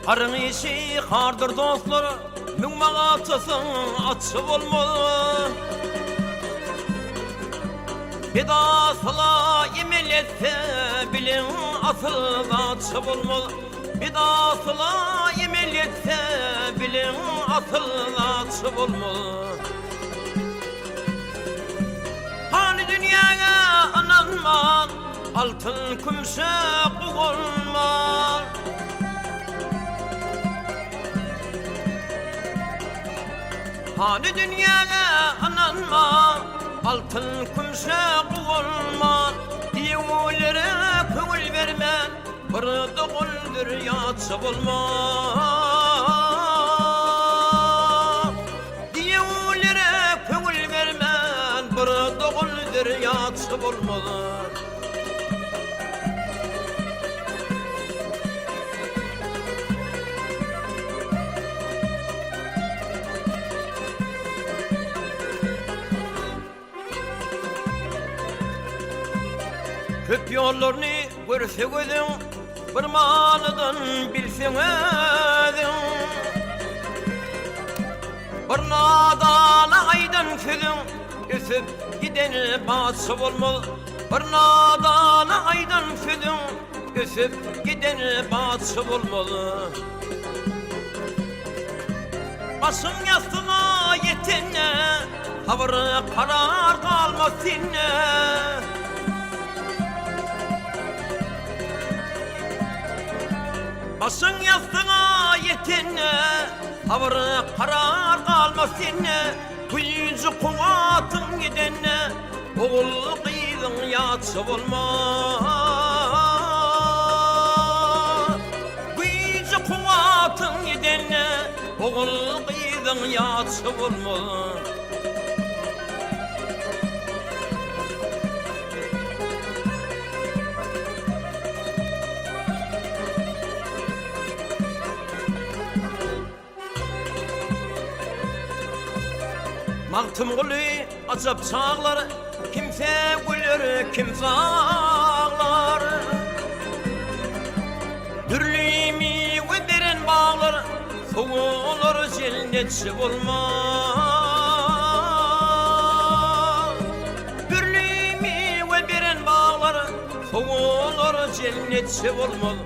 Arın işi hardır dostlar, mümmağa atısın atşı olmalı. Bedasıla yemin etse bilin asıl atşı olmalı. Bedasıla yemin etse bilin asıl atşı olmalı. Hani dünyaya ananman, altın kumşak olmaz. Hani dünyaya ananma, altın kumşak olma. Diyevlere köngül vermen, bir doğuldur yatsı olma. Diyevlere köngül vermen, bir doğuldur yatsı olma. Köp yollarını görse gözün, bir manıdan bilsen özün. Bir nadana aydan sözün, ösüp gideni batsı olmalı. Bir nadana aydan sözün, ösüp gideni batsı olmalı. Başın yastığına yetene, havırı karar kalmaz sinne. Başın yastığına yetene, havırı karar kalmaz sinne. Gücü kuvatın gidene, oğul kıydın yatsı olmaz. Gücü kuvatın gidene, oğul kıydın yatsı olmaz. Maktım gülü açıp çağlar, kimse gülür kimse ağlar. Dürlüğümü ve derin bağlar, soğulur cennetçi olmaz. Dürlüğümü ve derin bağlar, soğulur cennetçi olmaz.